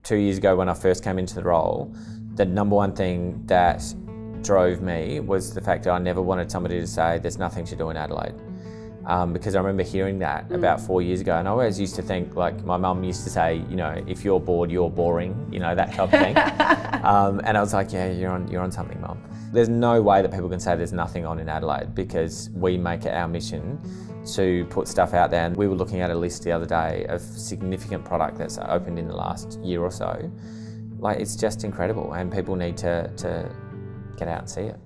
2 years ago when I first came into the role, the number one thing that drove me was the fact that I never wanted somebody to say there's nothing to do in Adelaide. Because I remember hearing that about 4 years ago, and I always used to think, like my mum used to say, you know, if you're bored, you're boring, you know, that type of thing. And I was like, yeah, you're on something, Mum. There's no way that people can say there's nothing on in Adelaide, because we make it our mission to put stuff out there. And we were looking at a list the other day of significant product that's opened in the last year or so. Like, it's just incredible, and people need to get out and see it.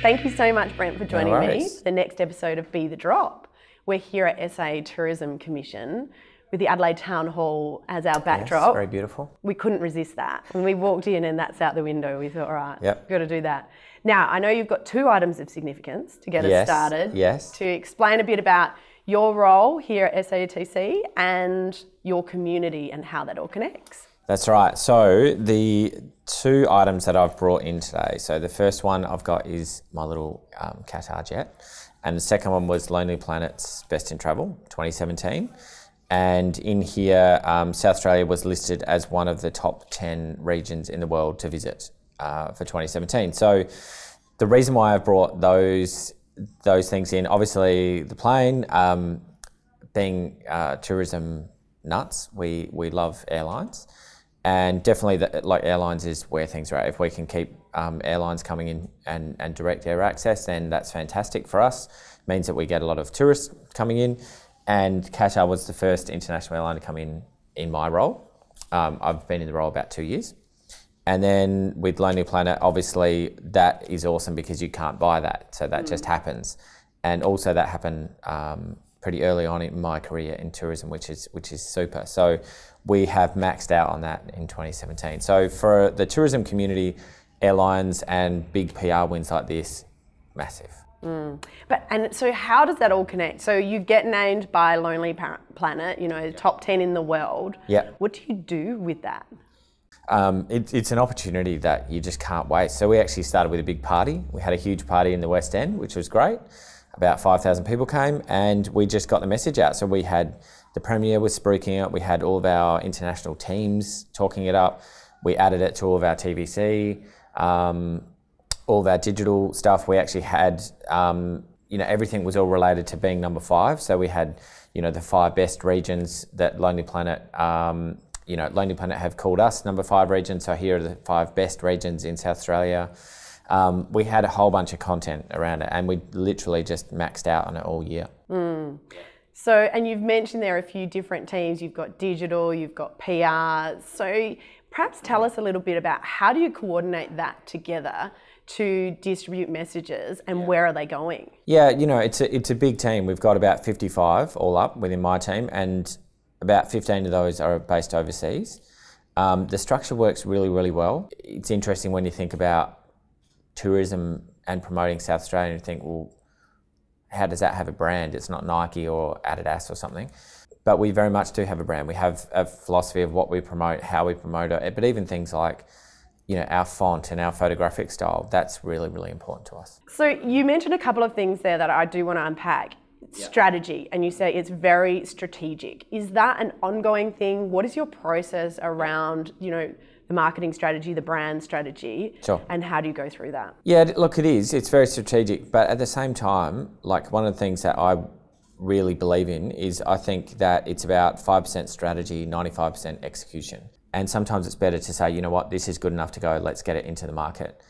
Thank you so much, Brent, for joining me for the next episode of Be the Drop. We're here at SA Tourism Commission with the Adelaide Town Hall as our backdrop. Yes, very beautiful. We couldn't resist that. When we walked in and that's out the window, we thought, all right, yep, got to do that. Now, I know you've got 2 items of significance to get us started. Yes. To explain a bit about your role here at SATC and your community and how that all connects. That's right. So the 2 items that I've brought in today. So the first one I've got is my little Qatar jet. And the second one was Lonely Planet's Best in Travel 2017. And in here, South Australia was listed as one of the top 10 regions in the world to visit for 2017. So the reason why I've brought those things in, obviously the plane, being tourism nuts, we love airlines. And definitely, like, airlines is where things are at. If we can keep airlines coming in and direct air access, then that's fantastic for us. It means that we get a lot of tourists coming in. And Qatar was the first international airline to come in my role. I've been in the role about 2 years. And then with Lonely Planet, obviously that is awesome because you can't buy that. So that just happens. And also that happened pretty early on in my career in tourism, which is super. So we have maxed out on that in 2017. So for the tourism community, airlines and big PR wins like this, massive. And so how does that all connect? So you get named by Lonely Planet, you know, top 10 in the world. Yeah. What do you do with that? It's an opportunity that you just can't waste. So we actually started with a big party. We had a huge party in the West End, which was great. About 5,000 people came, and we just got the message out. So we had the Premier was spruiking it. We had all of our international teams talking it up. We added it to all of our TVC, all of our digital stuff. We actually had, you know, everything was all related to being number 5. So we had, you know, the 5 best regions that Lonely Planet, you know, Lonely Planet have called us number 5 regions. So here are the 5 best regions in South Australia. We had a whole bunch of content around it, and we literally just maxed out on it all year. So, and you've mentioned there are a few different teams. You've got digital, you've got PR. So perhaps tell us a little bit about how do you coordinate that together to distribute messages, and where are they going? Yeah, you know, it's a big team. We've got about 55 all up within my team, and about 15 of those are based overseas. The structure works really, really well. It's interesting when you think about tourism and promoting South Australia, and you think, well, how does that have a brand? It's not Nike or Adidas or something. But we very much do have a brand. We have a philosophy of what we promote, how we promote it, but even things like, you know, our font and our photographic style, that's really, really important to us. So you mentioned a couple of things there that I do want to unpack. Strategy, and you say it's very strategic. Is that an ongoing thing? What is your process around, you know, the marketing strategy, the brand strategy, and how do you go through that? Yeah, look, it is. It's very strategic, but at the same time, like, one of the things that I really believe in is I think that it's about 5% strategy, 95% execution. And sometimes it's better to say, you know what, this is good enough to go, let's get it into the market,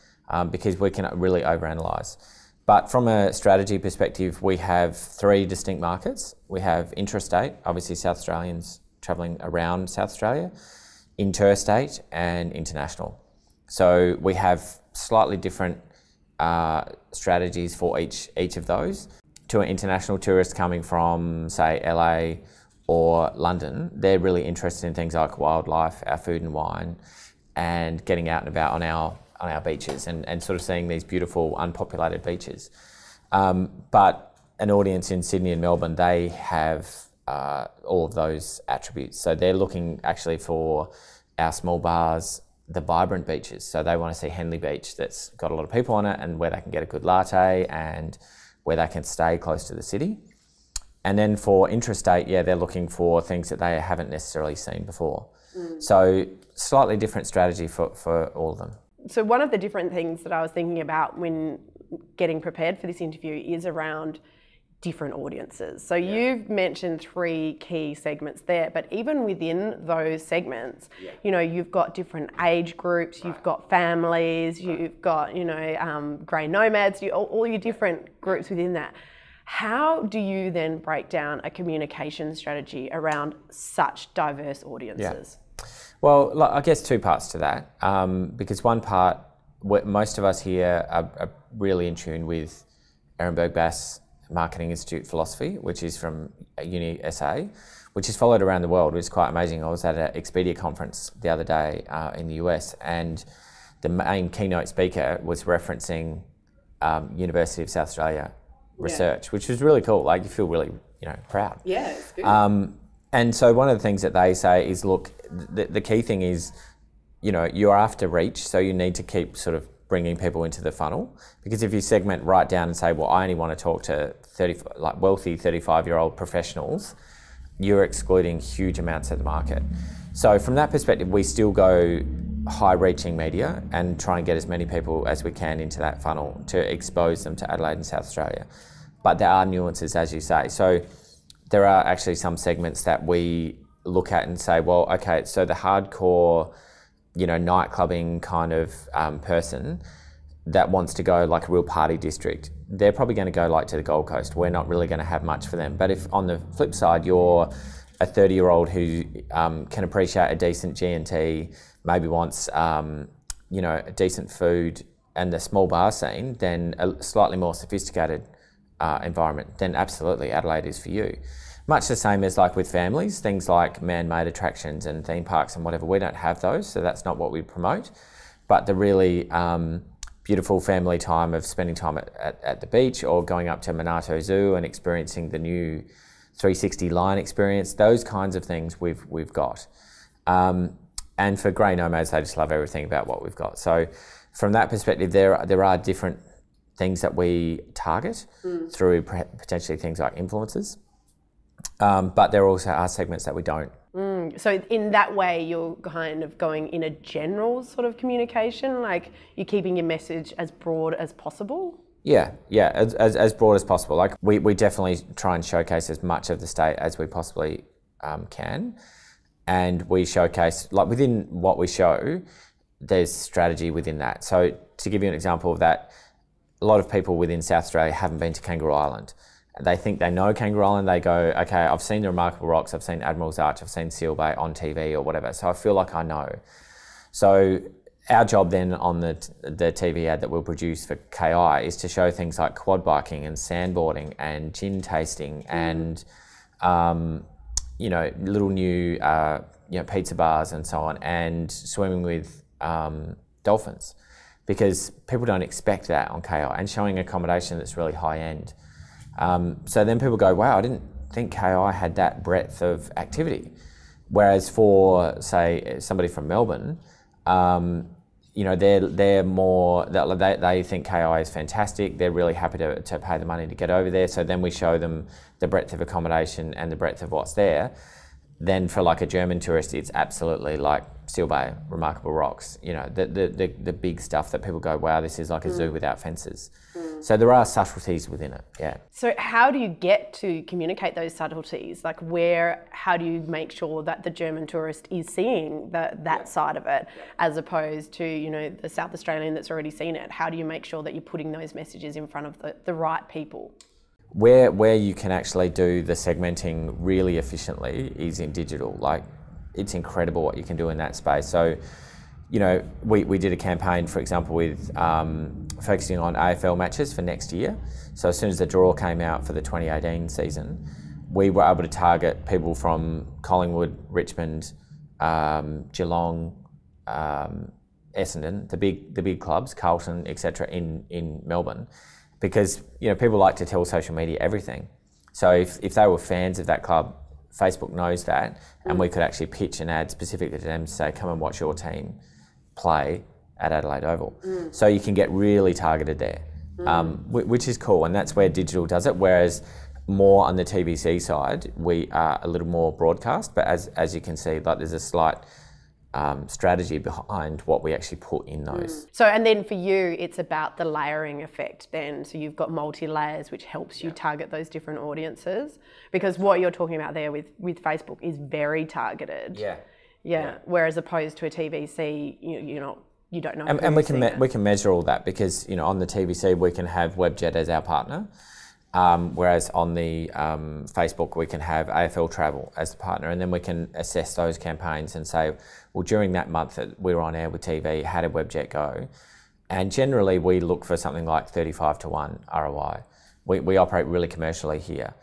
because we can really overanalyze. But from a strategy perspective, we have 3 distinct markets. We have interstate, obviously South Australians travelling around South Australia, interstate and international. So we have slightly different strategies for each of those. To an international tourist coming from, say, LA or London, they're really interested in things like wildlife, our food and wine, and getting out and about on our beaches and sort of seeing these beautiful unpopulated beaches. But an audience in Sydney and Melbourne, they have all of those attributes. So they're looking actually for our small bars, the vibrant beaches. So they want to see Henley Beach that's got a lot of people on it and where they can get a good latte and where they can stay close to the city. And then for intrastate, they're looking for things that they haven't necessarily seen before. So slightly different strategy for all of them. So one of the different things that I was thinking about when getting prepared for this interview is around different audiences. So you've mentioned 3 key segments there, but even within those segments, you know, you've got different age groups, you've got families, you've got, you know, grey nomads, all your different groups within that. How do you then break down a communication strategy around such diverse audiences? Well, I guess 2 parts to that, because one part, most of us here are really in tune with Ehrenberg Bass Marketing Institute philosophy, which is from Uni SA, which is followed around the world, which is quite amazing. I was at an Expedia conference the other day in the US, and the main keynote speaker was referencing University of South Australia research, which was really cool. Like, you feel really, you know, proud. Yeah, it's good. And so one of the things that they say is, look, the key thing is, you know, you're after reach, so you need to keep sort of bringing people into the funnel, because if you segment right down and say, well, I only want to talk to wealthy 35-year-old professionals, you're excluding huge amounts of the market. So from that perspective, we still go high-reaching media and try and get as many people as we can into that funnel to expose them to Adelaide and South Australia. But there are nuances, as you say. So there are actually some segments that we look at and say, well, okay, so the hardcore, you know, nightclubbing kind of person that wants to go like a real party district, they're probably going to go like to the Gold Coast. We're not really going to have much for them. But if on the flip side, you're a 30-year-old who can appreciate a decent G&T, maybe wants, you know, decent food and the small bar scene, then a slightly more sophisticated environment, then absolutely Adelaide is for you. Much the same as like with families, things like man-made attractions and theme parks and whatever, we don't have those, so that's not what we promote. But the really beautiful family time of spending time at the beach or going up to Minato Zoo and experiencing the new 360 line experience, those kinds of things we've got. And for grey nomads, they just love everything about what we've got. So from that perspective, there are different things that we target through potentially things like influencers. But there also are segments that we don't. So in that way, you're kind of going in a general sort of communication, like you're keeping your message as broad as possible? Yeah, as broad as possible. Like we definitely try and showcase as much of the state as we possibly can. And we showcase, like within what we show, there's strategy within that. So to give you an example of that, a lot of people within South Australia haven't been to Kangaroo Island. They think they know Kangaroo Island. They go, okay, I've seen the Remarkable Rocks, I've seen Admiral's Arch, I've seen Seal Bay on TV or whatever. So I feel like I know. So our job then on the TV ad that we'll produce for KI is to show things like quad biking and sandboarding and gin tasting and, you know, little new, you know, pizza bars and so on, and swimming with dolphins, because people don't expect that on KI, and showing accommodation that's really high end. So then people go, wow, I didn't think KI had that breadth of activity. Whereas for, say, somebody from Melbourne, you know, they're more, they think KI is fantastic. They're really happy to pay the money to get over there. So then we show them the breadth of accommodation and the breadth of what's there. Then for like a German tourist, it's absolutely like Seal Bay, Remarkable Rocks, you know, the big stuff that people go, wow, this is like a zoo without fences. So there are subtleties within it, yeah. So how do you get to communicate those subtleties? Like how do you make sure that the German tourist is seeing that side of it, as opposed to, you know, the South Australian that's already seen it? How do you make sure that you're putting those messages in front of the right people? Where you can actually do the segmenting really efficiently is in digital. Like, it's incredible what you can do in that space. So, you know, we did a campaign, for example, with focusing on AFL matches for next year. So as soon as the draw came out for the 2018 season, we were able to target people from Collingwood, Richmond, Geelong, Essendon, the big clubs, Carlton, etc. in Melbourne, because, you know, people like to tell social media everything. So if they were fans of that club, Facebook knows that, and we could actually pitch an ad specifically to them to say, come and watch your team play at Adelaide Oval. So you can get really targeted there, which is cool, and that's where digital does it, whereas more on the TVC side, we are a little more broadcast, but as you can see, like there's a slight strategy behind what we actually put in those. So, and then for you, it's about the layering effect then. So you've got multi-layers, which helps you target those different audiences, because what you're talking about there with Facebook is very targeted. Yeah. Whereas opposed to a TVC, you don't know. And we can measure all that, because on the TVC we can have Webjet as our partner. Whereas on the Facebook, we can have AFL Travel as the partner, and then we can assess those campaigns and say, well, during that month that we were on air with TV, how did Webjet go? And generally, we look for something like 35-1 ROI. We operate really commercially here.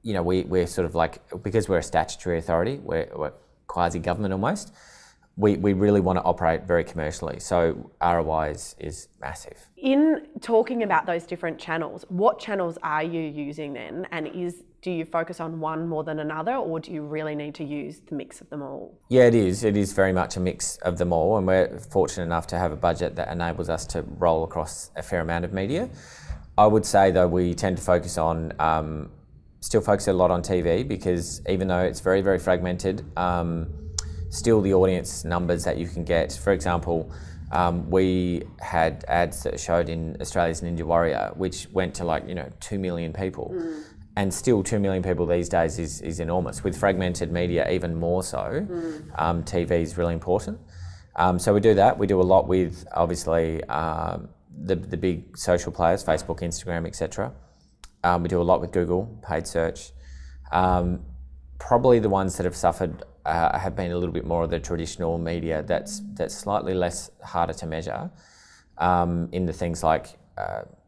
We're sort of like, because we're a statutory authority, we're quasi-government almost, we really want to operate very commercially. So ROI is massive. In talking about those different channels, what channels are you using then? And do you focus on one more than another, or do you really need to use the mix of them all? Yeah, it is. It is very much a mix of them all, and we're fortunate enough to have a budget that enables us to roll across a fair amount of media. I would say though, we tend to focus on, still focus a lot on TV, because even though it's very, very fragmented, still the audience numbers that you can get. For example, we had ads that showed in Australia's Ninja Warrior, which went to 2 million people. And still 2 million people these days is enormous. With fragmented media, even more so, TV is really important. So we do that. We do a lot with, obviously, the big social players, Facebook, Instagram, etc. We do a lot with Google, paid search. Probably the ones that have suffered have been a little bit more of the traditional media that's slightly less harder to measure in the things like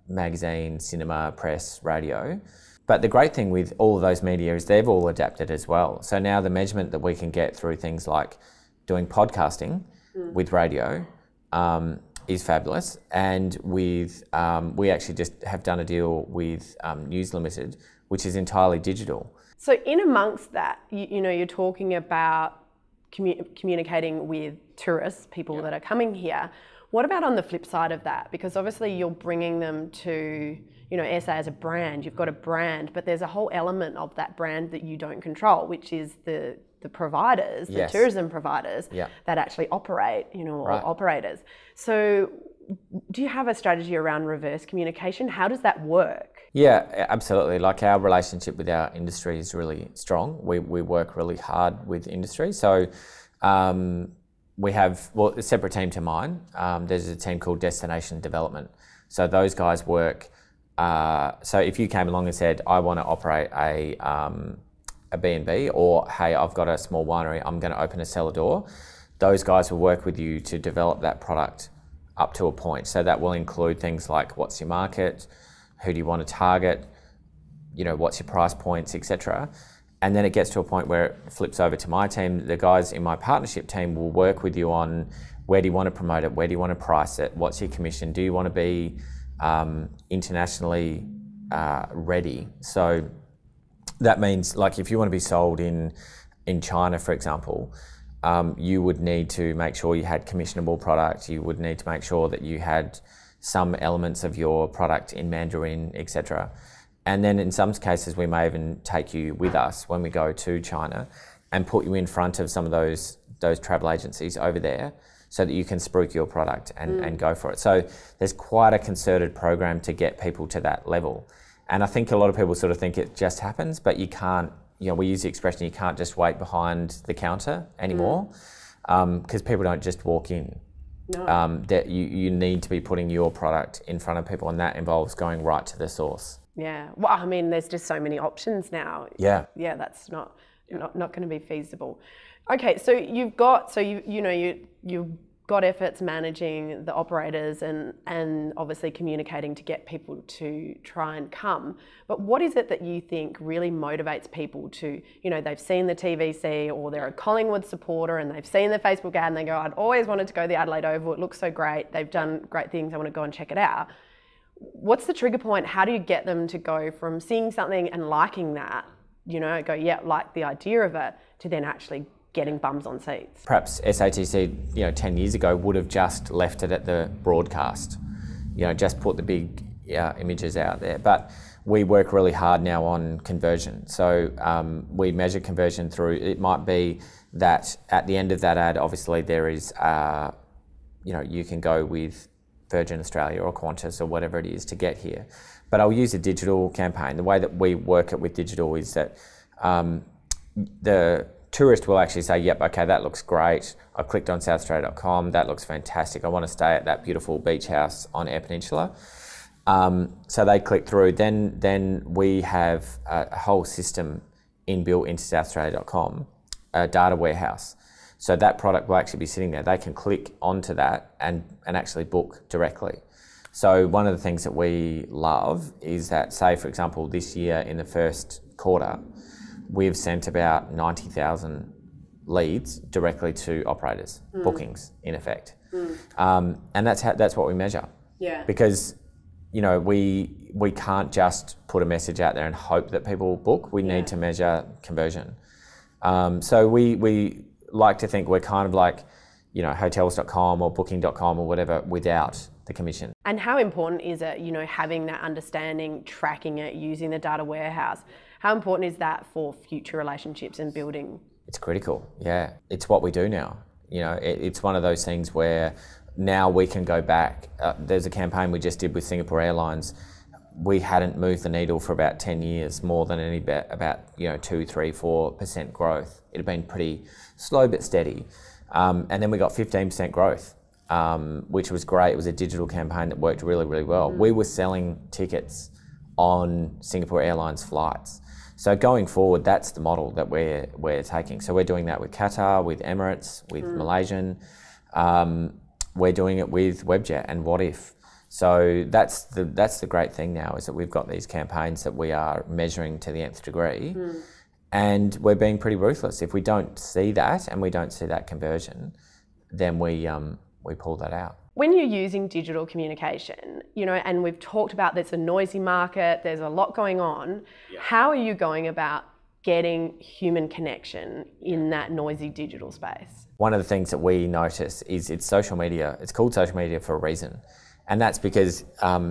magazine, cinema, press, radio. But the great thing with all of those media is they've all adapted as well. So now the measurement that we can get through things like doing podcasting with radio is fabulous. And with we actually just have done a deal with News Limited, which is entirely digital. So in amongst that, you're talking about communicating with tourists, people that are coming here. What about on the flip side of that? Because obviously you're bringing them to, SA as a brand, you've got a brand, but there's a whole element of that brand that you don't control, which is the providers, the tourism providers that actually operate, or operators. So do you have a strategy around reverse communication? How does that work? Yeah, absolutely. Like, our relationship with our industry is really strong. We work really hard with industry. So we have, a separate team to mine. There's a team called Destination Development. So those guys work. So if you came along and said, I want to operate a B&B, or hey, I've got a small winery, I'm going to open a cellar door, those guys will work with you to develop that product up to a point. So that will include things like, what's your market, who do you want to target, what's your price points, etc. And then it gets to a point where it flips over to my team. The guys in my partnership team will work with you on, where do you want to promote it, where do you want to price it, what's your commission, do you want to be internationally ready? So that means, like, if you want to be sold in China, for example, you would need to make sure you had commissionable product. You would need to make sure that you had some elements of your product in Mandarin, etc. And then in some cases, we may even take you with us when we go to China and put you in front of some of those travel agencies over there, so that you can spruik your product and go for it. So there's quite a concerted program to get people to that level. And I think a lot of people sort of think it just happens, but you can't, we use the expression, you can't just wait behind the counter anymore, because people don't just walk in. No. That you need to be putting your product in front of people, and that involves going right to the source. Yeah. Well, I mean, there's just so many options now. Yeah. Yeah, that's not going to be feasible. Okay, so you've got you've got efforts managing the operators and obviously communicating to get people to try and come. But what is it that you think really motivates people to, they've seen the TVC, or they're a Collingwood supporter and they've seen the Facebook ad and they go, I'd always wanted to go to the Adelaide Oval, it looks so great, they've done great things, I want to go and check it out. What's the trigger point? How do you get them to go from seeing something and liking that go, yeah, like the idea of it, to then actually getting bums on seats. Perhaps SATC, 10 years ago would have just left it at the broadcast, just put the big images out there. But we work really hard now on conversion. So we measure conversion through, it might be that at the end of that ad, obviously there is, you can go with Virgin Australia or Qantas or whatever it is to get here. But I'll use a digital campaign. The way that we work it with digital is that the tourist will actually say, yep, okay, that looks great. I clicked on southaustralia.com, that looks fantastic. I want to stay at that beautiful beach house on Eyre Peninsula. So they click through. Then we have a whole system inbuilt into southaustralia.com, a data warehouse. So that product will actually be sitting there. They can click onto that and actually book directly. So one of the things that we love is that, say, for example, this year in the first quarter, we've sent about 90,000 leads directly to operators, bookings in effect. And that's what we measure. Yeah. Because, we can't just put a message out there and hope that people book. We need to measure conversion. So we like to think we're kind of like, hotels.com or booking.com or whatever without the commission. And how important is it, having that understanding, tracking it, using the data warehouse? How important is that for future relationships and building? It's critical, yeah. It's what we do now. It's one of those things where now we can go back. There's a campaign we just did with Singapore Airlines. We hadn't moved the needle for about 10 years, more than any bet, about 2, 3, 4% growth. It had been pretty slow but steady. And then we got 15% growth, which was great. It was a digital campaign that worked really, really well. We were selling tickets on Singapore Airlines flights. So going forward, that's the model that we're taking. So we're doing that with Qatar, with Emirates, with Malaysian. We're doing it with Webjet and What If. So that's the great thing now, is that we've got these campaigns that we are measuring to the nth degree, and we're being pretty ruthless. If we don't see that and we don't see that conversion, then we pull that out. When you're using digital communication, and we've talked about there's a noisy market, there's a lot going on, how are you going about getting human connection in that noisy digital space? One of the things that we notice is it's social media. It's called social media for a reason. And that's because,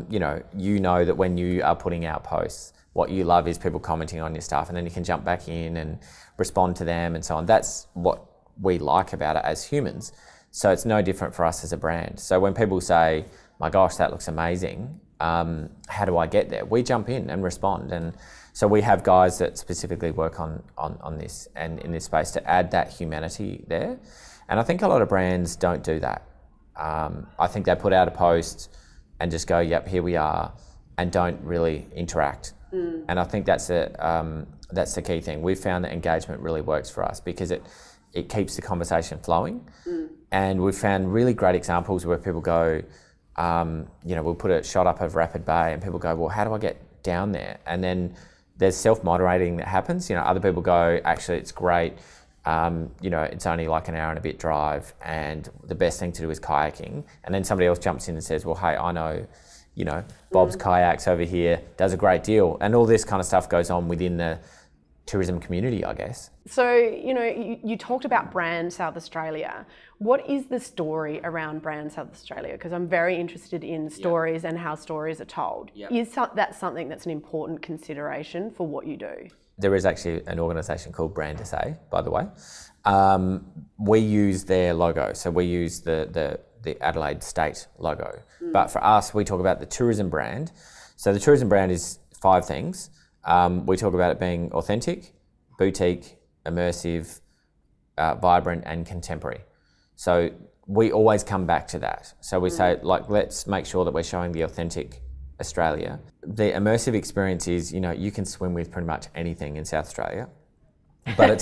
you know that when you are putting out posts, what you love is people commenting on your stuff, and then you can jump back in and respond to them and so on. That's what we like about it as humans. So it's no different for us as a brand. So when people say, my gosh, that looks amazing, how do I get there? We jump in and respond. And so we have guys that specifically work on this and in this space to add that humanity there. And I think a lot of brands don't do that. I think they put out a post and just go, yep, here we are, and don't really interact. And I think that's the key thing. We've found that engagement really works for us because it keeps the conversation flowing. And we've found really great examples where people go, we'll put a shot up of Rapid Bay and people go, well, how do I get down there? And then there's self-moderating that happens. Other people go, actually, it's great. It's only like an hour and a bit drive, and the best thing to do is kayaking. And then somebody else jumps in and says, well, hey, I know, Bob's Kayaks over here does a great deal. And all this kind of stuff goes on within the tourism community, I guess. So, you talked about Brand South Australia. What is the story around Brand South Australia? Because I'm very interested in stories and how stories are told. Is that something that's an important consideration for what you do? There is actually an organisation called Brand SA, by the way. We use their logo. So we use the Adelaide state logo. But for us, we talk about the tourism brand. So the tourism brand is 5 things. We talk about it being authentic, boutique, immersive, vibrant, and contemporary. So we always come back to that. So we say, let's make sure that we're showing the authentic Australia. The immersive experience is, you can swim with pretty much anything in South Australia, but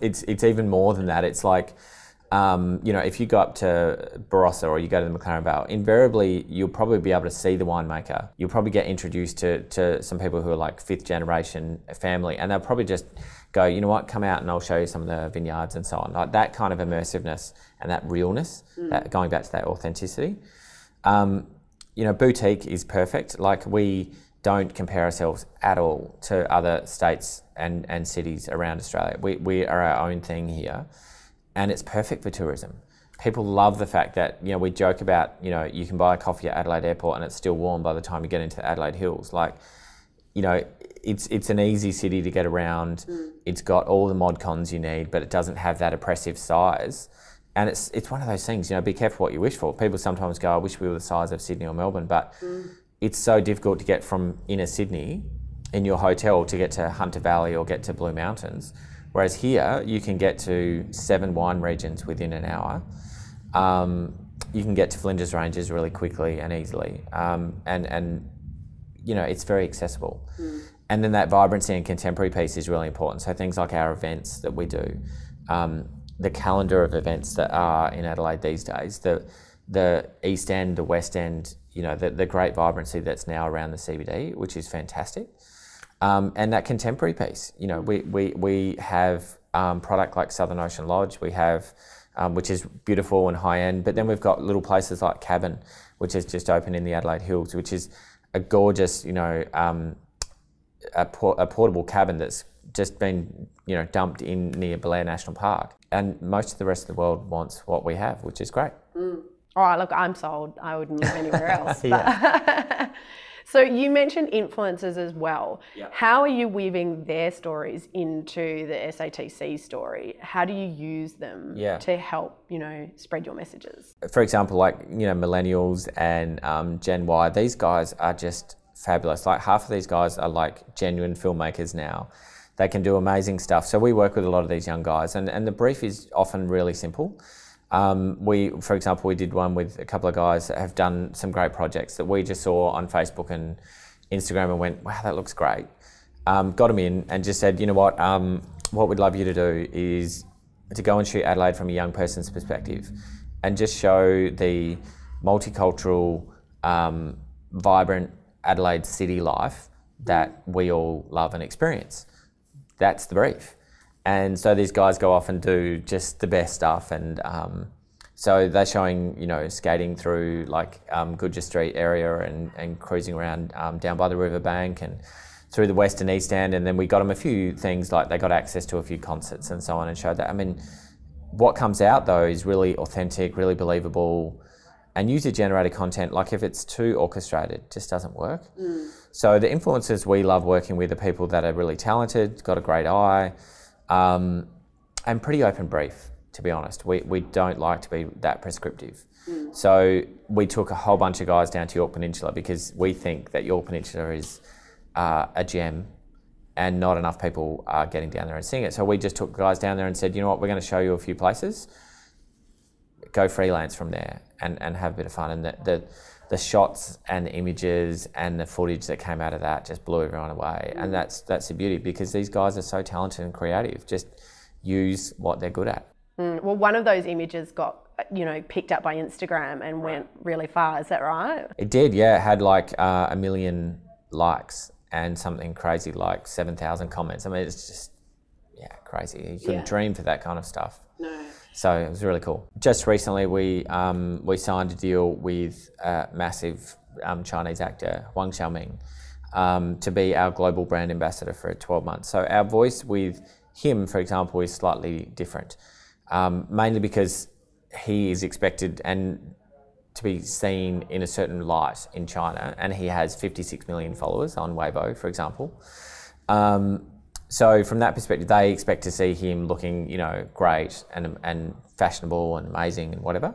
it's even more than that. It's like, if you go up to Barossa or you go to the McLaren Vale, invariably you'll probably be able to see the winemaker. You'll probably get introduced to some people who are like 5th generation family, and they'll probably just go, you know what, come out and I'll show you some of the vineyards and so on. Like that kind of immersiveness and that realness, that going back to that authenticity. Boutique is perfect. Like we don't compare ourselves at all to other states and cities around Australia. We are our own thing here, and it's perfect for tourism. People love the fact that, you know, we joke about, you know, you can buy a coffee at Adelaide Airport and it's still warm by the time you get into the Adelaide Hills. Like, you know, it's an easy city to get around. It's got all the mod cons you need, but it doesn't have that oppressive size. And it's one of those things, you know, be careful what you wish for. People sometimes go, I wish we were the size of Sydney or Melbourne, but it's so difficult to get from inner Sydney in your hotel to get to Hunter Valley or get to Blue Mountains. Whereas here, you can get to 7 wine regions within an hour. You can get to Flinders Ranges really quickly and easily. And you know, it's very accessible. And then that vibrancy and contemporary piece is really important. So things like our events that we do, the calendar of events that are in Adelaide these days, the East End, the West End, you know, the great vibrancy that's now around the CBD, which is fantastic. And that contemporary piece, you know, we have product like Southern Ocean Lodge, we have, which is beautiful and high end, but then we've got little places like Cabin, which has just opened in the Adelaide Hills, which is a gorgeous, you know, a portable cabin that's just been, you know, dumped in near Blair National Park. And most of the rest of the world wants what we have, which is great. All right, look, I'm sold. I wouldn't live anywhere else. But so you mentioned influencers as well. How are you weaving their stories into the SATC story? How do you use them to help, you know, spread your messages? For example, like, you know, millennials and Gen Y, these guys are just fabulous. Like, half of these guys are like genuine filmmakers now. They can do amazing stuff. So we work with a lot of these young guys, and the brief is often really simple. For example, we did one with a couple of guys that have done some great projects that we just saw on Facebook and Instagram and went, wow, that looks great. Got them in and just said, you know what we'd love you to do is to go and shoot Adelaide from a young person's perspective and just show the multicultural, vibrant Adelaide city life that we all love and experience. That's the brief. And so these guys go off and do just the best stuff. And so they're showing, you know, skating through like Goodger Street area and cruising around down by the riverbank and through the West and East End. And then we got them a few things, like they got access to a few concerts and so on, and showed that. I mean, what comes out though is really authentic, really believable, and user-generated content. Like, if it's too orchestrated, it just doesn't work. So the influencers we love working with are people that are really talented, got a great eye, and pretty open brief, to be honest. We don't like to be that prescriptive. So we took a whole bunch of guys down to Yorke Peninsula because we think that Yorke Peninsula is a gem and not enough people are getting down there and seeing it. So we just took guys down there and said, you know what, we're going to show you a few places. Go freelance from there and have a bit of fun. And the shots and the images and the footage that came out of that just blew everyone away. And that's the beauty, because these guys are so talented and creative. Just use what they're good at. Well, one of those images got, you know, picked up by Instagram and went really far. Is that right? It did, yeah. It had like 1 million likes and something crazy like 7,000 comments. I mean, it's just, yeah, crazy. You couldn't dream for that kind of stuff. No. So it was really cool. Just recently, we signed a deal with a massive Chinese actor, Wang Xiaoming, to be our global brand ambassador for 12 months. So our voice with him, for example, is slightly different, mainly because he is expected and to be seen in a certain light in China, and he has 56 million followers on Weibo, for example. So from that perspective, they expect to see him looking, you know, great and fashionable and amazing and whatever.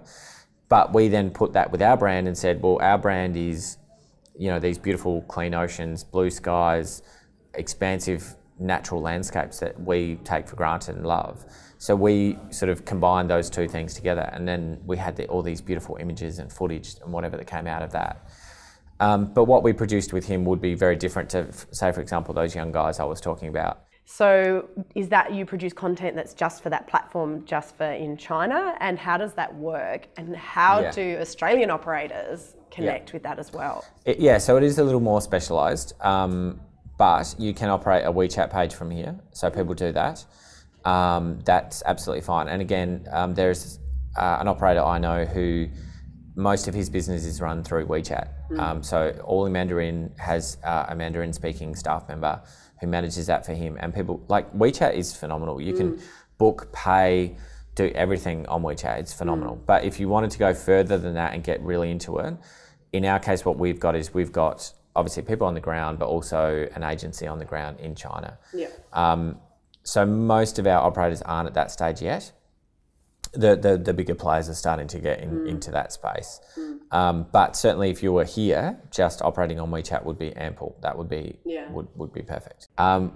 But we then put that with our brand and said, well, our brand is, you know, these beautiful clean oceans, blue skies, expansive natural landscapes that we take for granted and love. So we sort of combined those two things together, and then we had all these beautiful images and footage and whatever that came out of that. But what we produced with him would be very different to, say, for example, those young guys I was talking about. So is that you produce content that's just for that platform, just for in China? And how does that work? And how do Australian operators connect with that as well? So it is a little more specialised, but you can operate a WeChat page from here. So people do that. That's absolutely fine. And again, there's an operator I know who most of his business is run through WeChat. So all in Mandarin has a Mandarin speaking staff member who manages that for him. And people, like, WeChat is phenomenal. You can book, pay, do everything on WeChat. It's phenomenal. But if you wanted to go further than that and get really into it, in our case, what we've got is we've got obviously people on the ground, but also an agency on the ground in China. Yeah. So most of our operators aren't at that stage yet. The bigger players are starting to get into that space. But certainly if you were here, just operating on WeChat would be ample. That would be would be perfect.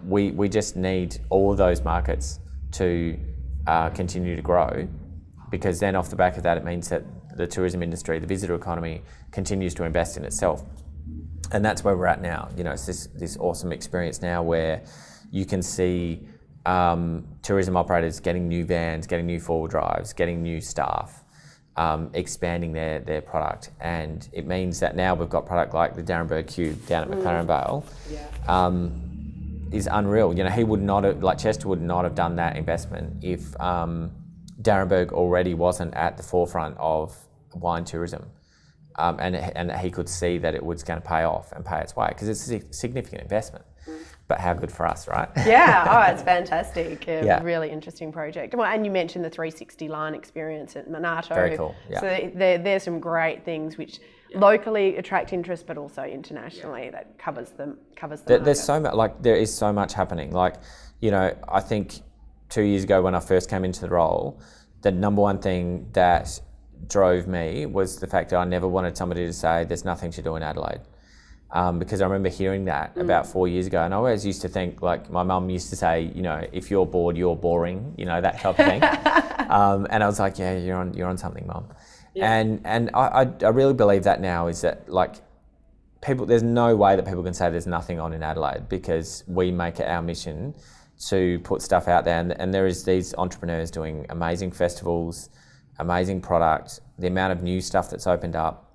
We just need all of those markets to continue to grow, because then off the back of that, it means that the tourism industry, the visitor economy, continues to invest in itself. And that's where we're at now. You know, it's this awesome experience now where you can see tourism operators getting new vans, getting new four-wheel drives, getting new staff, expanding their product. And it means that now we've got product like the Darrenberg Cube down at McLaren Vale, is unreal. You know, he would not have, like Chester would not have done that investment if Darrenberg already wasn't at the forefront of wine tourism. And he could see that it was going to pay off and pay its way, because it's a significant investment. But how good for us, right? Yeah, it's fantastic. Really interesting project. Well, and you mentioned the 360 line experience at Minato. Very cool. Yeah. So there's some great things which locally attract interest, but also internationally that covers the There's so much, like, there is so much happening. Like, you know, I think 2 years ago when I first came into the role, the number one thing that drove me was the fact that I never wanted somebody to say there's nothing to do in Adelaide. Because I remember hearing that about 4 years ago, and I always used to think, like, my mum used to say, you know, if you're bored, you're boring, you know, that type of thing. And I was like, yeah, you're on something, Mum. Yeah. And I really believe that now, is that, like, people, there's no way that people can say there's nothing on in Adelaide, because we make it our mission to put stuff out there, and there is these entrepreneurs doing amazing festivals, amazing product, the amount of new stuff that's opened up.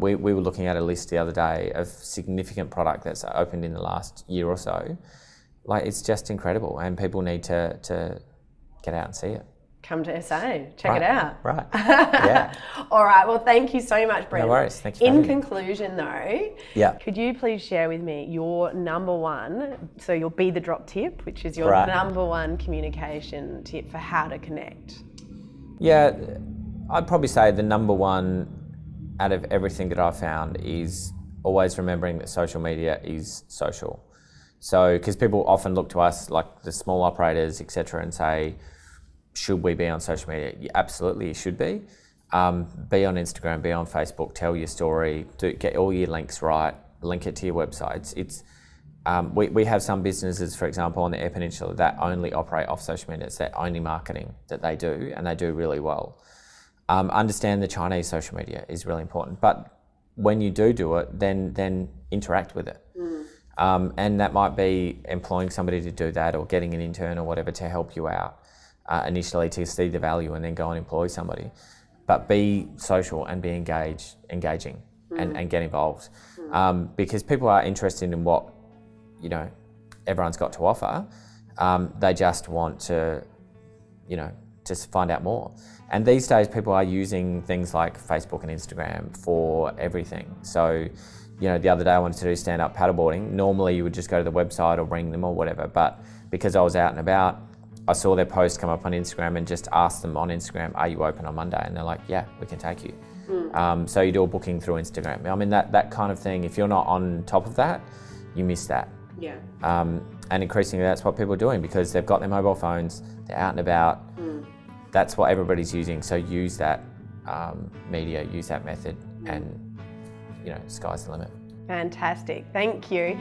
We were looking at a list the other day of significant product that's opened in the last year or so. Like, it's just incredible, and people need to get out and see it. Come to SA, check it out. Right, yeah. All right, well, thank you so much, Brent. No worries, thank you. In conclusion though, yeah, could you please share with me your number one, so your Be The Drop tip, which is your number one communication tip for how to connect? Yeah, I'd probably say the number one out of everything that I've found is always remembering that social media is social. So, because people often look to us, like the small operators, etc., and say, should we be on social media? Yeah, absolutely, you should be. Be on Instagram, be on Facebook, tell your story, get all your links right, link it to your websites. It's we have some businesses, for example, on the Eyre Peninsula that only operate off social media. It's their only marketing that they do, and they do really well. Understand the Chinese social media is really important, but when you do it, then interact with it. And that might be employing somebody to do that, or getting an intern or whatever to help you out initially, to see the value, and then go and employ somebody. But be social and be engaging and get involved, because people are interested in what, you know, everyone's got to offer. They just want to, you know, just find out more. And these days people are using things like Facebook and Instagram for everything. So, you know, the other day I wanted to do stand-up paddleboarding. Normally you would just go to the website or ring them or whatever, but because I was out and about, I saw their post come up on Instagram and just asked them on Instagram, are you open on Monday? And they're like, yeah, we can take you. So you do a booking through Instagram. I mean, that kind of thing, if you're not on top of that, you miss that. Yeah. And increasingly that's what people are doing, because they've got their mobile phones, they're out and about. That's what everybody's using. So use that media, use that method, and, you know, sky's the limit. Fantastic, thank you.